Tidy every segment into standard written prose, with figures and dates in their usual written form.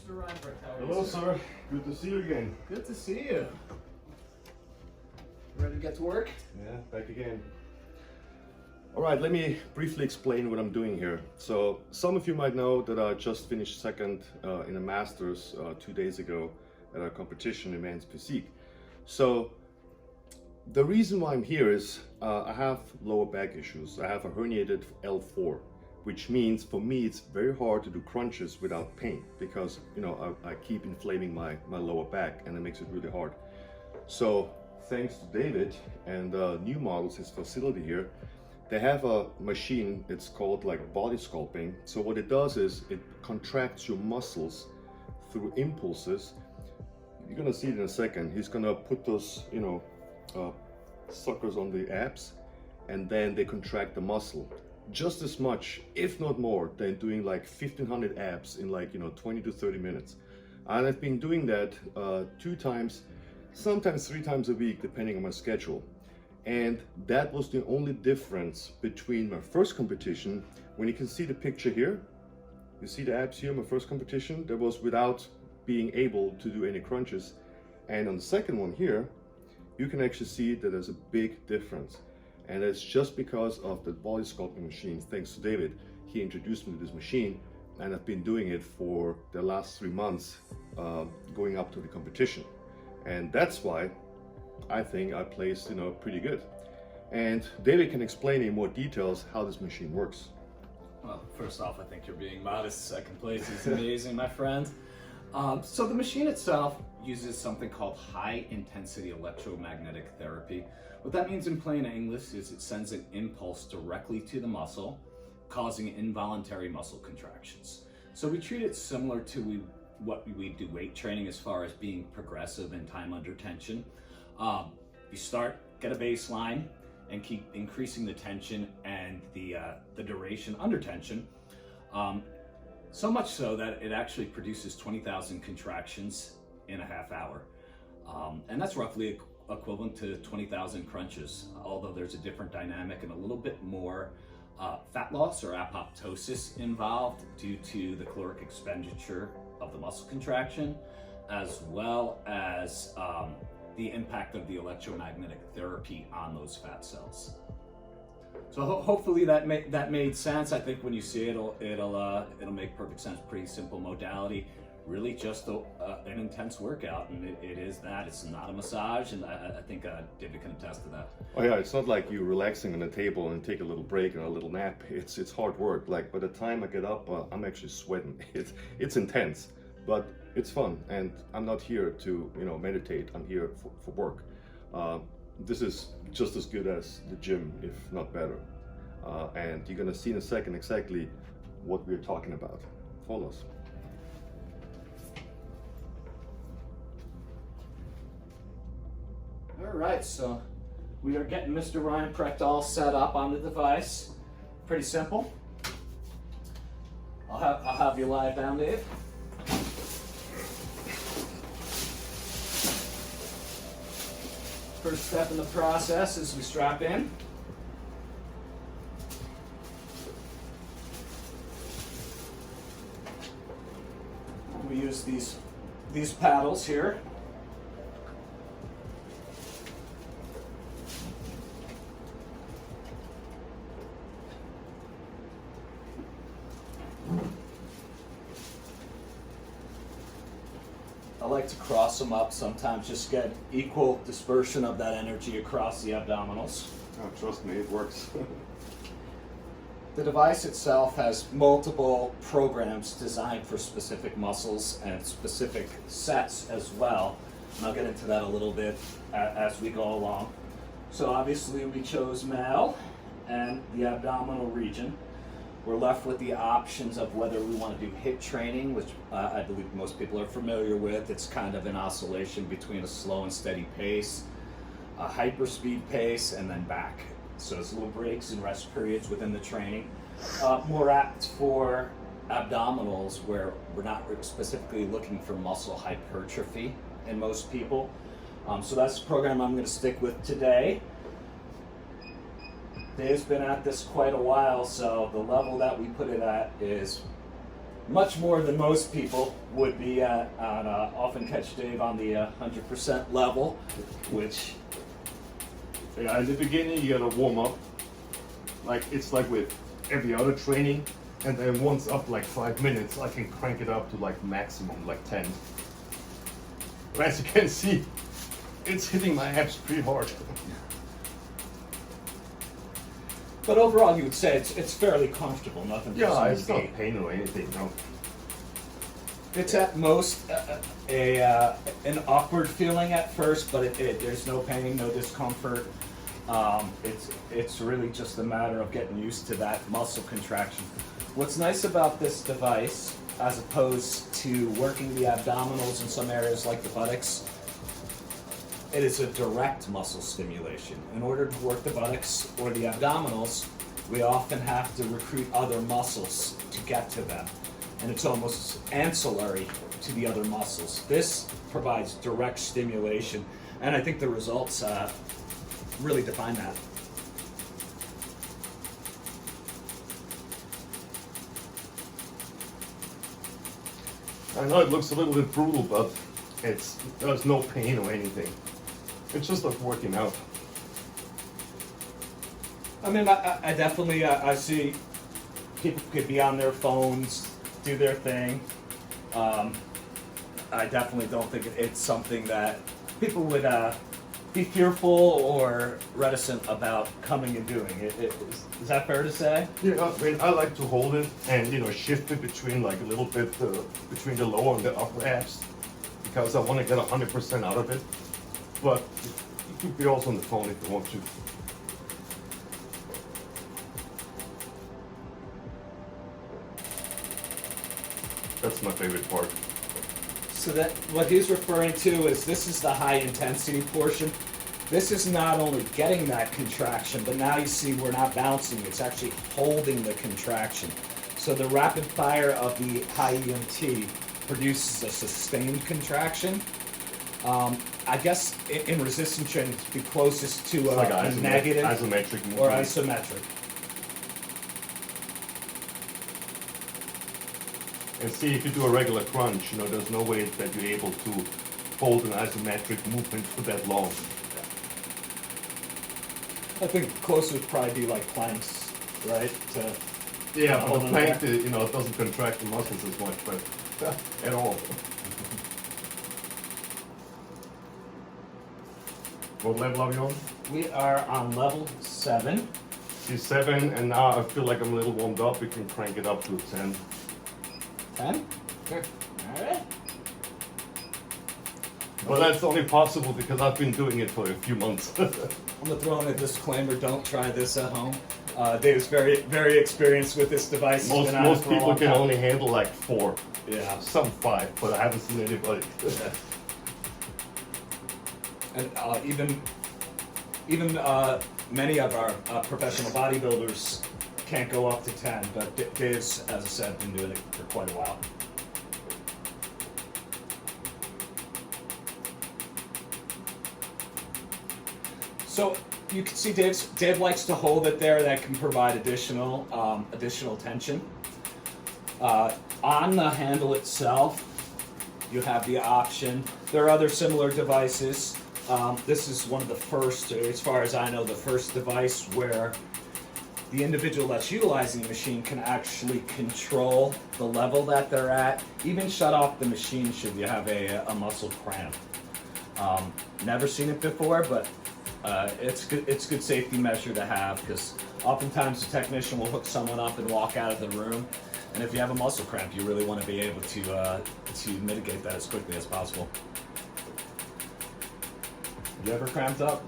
Mr. Reinberg, how are you? Hello, sir. Good to see you again. Good to see you. Ready to get to work? Yeah, back again. All right, let me briefly explain what I'm doing here. So some of you might know that I just finished second in a master's 2 days ago at a competition in men's physique. So the reason why I'm here is I have lower back issues. I have a herniated L4, which means for me it's very hard to do crunches without pain because I keep inflaming my lower back and it makes it really hard. So thanks to David and New Models, his facility here, they have a machine, it's called like body sculpting. So what it does is it contracts your muscles through impulses. You're gonna see it in a second. He's gonna put those, suckers on the abs, and then they contract the muscle just as much, if not more, than doing like 1,500 abs in 20 to 30 minutes. And I've been doing that 2 times, sometimes 3 times a week, depending on my schedule. And that was the only difference between my first competition, when you can see the picture here, you see the abs here, my first competition, that was without being able to do any crunches. And on the second one here, you can actually see that there's a big difference. And it's just because of the body sculpting machine. Thanks to David, he introduced me to this machine, and I've been doing it for the last 3 months, going up to the competition. And that's why I think I placed, pretty good. And David can explain in more details how this machine works. Well, first off, I think you're being modest. Second place is amazing, my friend. So the machine itself uses something called high intensity electromagnetic therapy. What that means in plain English is it sends an impulse directly to the muscle, causing involuntary muscle contractions. So we treat it similar to what we do weight training as far as being progressive and time under tension. You start, get a baseline, and keep increasing the tension and the duration under tension. So much so that it actually produces 20,000 contractions in a half hour. And that's roughly equivalent to 20,000 crunches, although there's a different dynamic and a little bit more fat loss or apoptosis involved due to the caloric expenditure of the muscle contraction, as well as the impact of the electromagnetic therapy on those fat cells. So hopefully that made sense. I think when you see it, it'll make perfect sense. Pretty simple modality, really just an intense workout, and it is that. It's not a massage, and I think David can attest to that. Oh yeah, it's not like you relaxing on the table and take a little break or a little nap. It's hard work. Like by the time I get up, I'm actually sweating. It's intense, but it's fun, and I'm not here to meditate. I'm here for work. This is just as good as the gym, if not better. And you're gonna see in a second exactly what we're talking about. Follow us. All right, so we are getting Mr. Reinprecht all set up on the device. Pretty simple. I'll have you lie down, Dave. First step in the process is we strap in. We use these paddles here. I like to cross them up sometimes, just get equal dispersion of that energy across the abdominals. Oh, trust me, it works. The device itself has multiple programs designed for specific muscles and specific sets as well. And I'll get into that a little bit as we go along. So obviously we chose male and the abdominal region. We're left with the options of whether we want to do HIIT training, which I believe most people are familiar with. It's kind of an oscillation between a slow and steady pace, a hyperspeed pace, and then back. So there's little breaks and rest periods within the training. More apt for abdominals, where we're not specifically looking for muscle hypertrophy in most people. So that's the program I'm going to stick with today. Dave's been at this quite a while, so the level that we put it at is much more than most people would be at on Often Catch Dave on the 100% level, which Yeah, in the beginning you gotta warm up. Like it's like with every other training, and then once up like 5 minutes, I can crank it up to like maximum like 10. But as you can see, it's hitting my abs pretty hard. but overall you would say it's fairly comfortable, nothing too Yeah, it's severe. not pain or anything, no. It's at most an awkward feeling at first, but there's no pain, no discomfort. It's really just a matter of getting used to that muscle contraction. What's nice about this device, as opposed to working the abdominals in some areas like the buttocks, it is a direct muscle stimulation. In order to work the buttocks or the abdominals, we often have to recruit other muscles to get to them. And it's almost ancillary to the other muscles. This provides direct stimulation, and I think the results really define that. I know it looks a little bit brutal, but there's no pain or anything. It's just like working out. I mean, I definitely I see people could be on their phones, do their thing. I definitely don't think it's something that people would be fearful or reticent about coming and doing. Is that fair to say? Yeah, I mean, I like to hold it and shift it between like a little bit between the lower and the upper abs because I want to get 100% out of it. But you could be also on the phone if you want to. That's my favorite part. So that what he's referring to is this is the high intensity portion. This is not only getting that contraction, but now you see we're not bouncing, it's actually holding the contraction. So the rapid fire of the high EMT produces a sustained contraction. I guess in resistance training it's the closest to Like a negative isometric movement. or isometric. And see, if you do a regular crunch, there's no way that you're able to hold an isometric movement for that long. I think close would probably be like planks, right? Yeah, but hold the on plank, there. it doesn't contract the muscles as much, but at all. What level are we on? We are on level 7. See 7, and now I feel like I'm a little warmed up. We can crank it up to 10. 10? Yeah. Alright. But that's only possible because I've been doing it for a few months. I'm gonna throw in a disclaimer, don't try this at home. Dave's very, very experienced with this device. He's been on it Most for a people long can time. only handle like 4. Yeah. Some 5, but I haven't seen anybody. And even many of our professional bodybuilders can't go up to 10, but Dave's, as I said, been doing it for quite a while. So you can see Dave likes to hold it there. That can provide additional tension. On the handle itself, you have the option. There are other similar devices. This is one of the first, as far as I know, the first device where the individual that's utilizing the machine can actually control the level that they're at, even shut off the machine should you have a muscle cramp. Never seen it before, but it's good safety measure to have because oftentimes the technician will hook someone up and walk out of the room, and if you have a muscle cramp, you really want to be able to mitigate that as quickly as possible. You ever cramped up?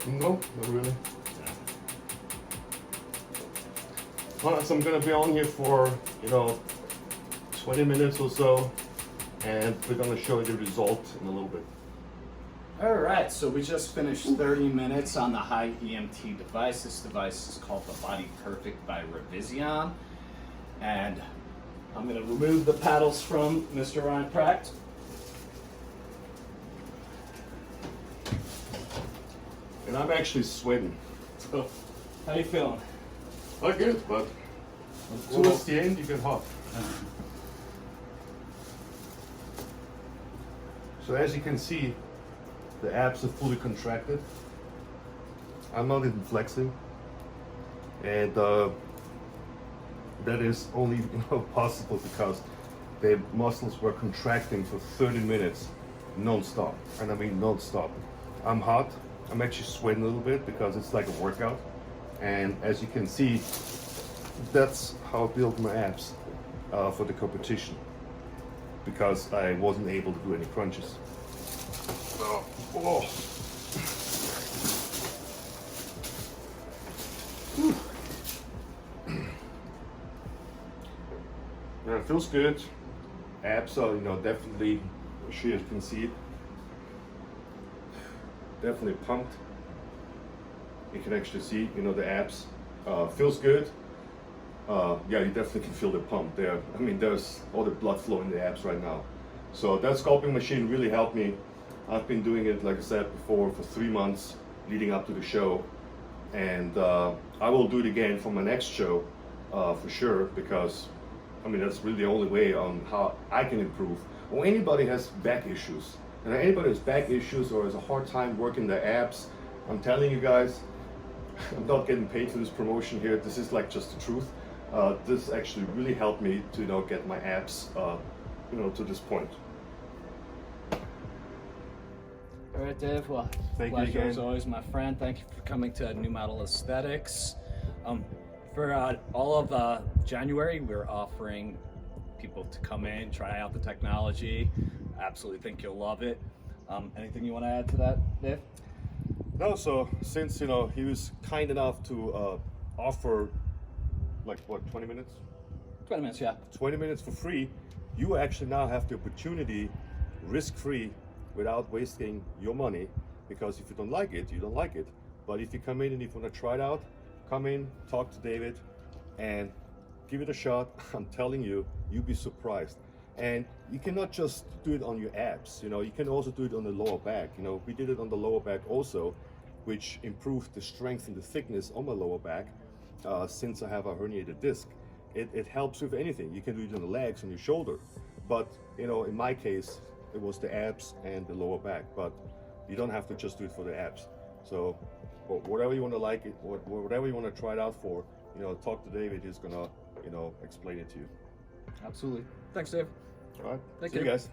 No, not really. Well, so I'm gonna be on here for 20 minutes or so, and we're gonna show you the result in a little bit. All right, so we just finished 30 minutes on the high EMT device. This device is called the Body Perfect by Revision, and I'm gonna remove the paddles from Mr. Ryan Pratt. And I'm actually sweating. So, how you feeling? Not good, but towards the end you get hot. So as you can see, the abs are fully contracted. I'm not even flexing, and that is only possible because the muscles were contracting for 30 minutes non-stop, and I mean non-stop. I'm hot. I'm actually sweating a little bit because it's like a workout, and as you can see, that's how I built my abs for the competition, because I wasn't able to do any crunches. Oh. Yeah, it feels good. Abs are, definitely, I'm sure you can see it. Definitely pumped. You can actually see, the abs. Feels good. Yeah, you definitely can feel the pump there. I mean, there's all the blood flow in the abs right now. So that sculpting machine really helped me. I've been doing it, like I said before, for 3 months leading up to the show. And I will do it again for my next show, for sure, because I mean, that's really the only way on how I can improve. Or anybody has back issues. And anybody has back issues or has a hard time working their abs, I'm telling you guys, I'm not getting paid for this promotion here. This is like just the truth. This actually really helped me to get my abs to this point. All right, Dave. Well, Thank you pleasure again. as always, my friend. Thank you for coming to New Metal Aesthetics. For all of January, we're offering people to come in, try out the technology. Absolutely think you'll love it. Anything you want to add to that, Dave? No, so since he was kind enough to offer, like what, 20 minutes? 20 minutes, yeah. 20 minutes for free, you actually now have the opportunity, risk-free, without wasting your money, because if you don't like it, you don't like it. But if you come in and if you want to try it out, come in, talk to David, and give it a shot. I'm telling you, you'll be surprised. And you cannot just do it on your abs, you can also do it on the lower back. We did it on the lower back also, which improved the strength and the thickness on my lower back, since I have a herniated disc. It helps with anything. You can do it on the legs, on your shoulder. But, in my case, it was the abs and the lower back, but you don't have to just do it for the abs. So whatever you want to like it, whatever you want to try it out for, talk to David. He's gonna, explain it to you. Absolutely. Thanks, Dave. All right. Thank See you you. guys.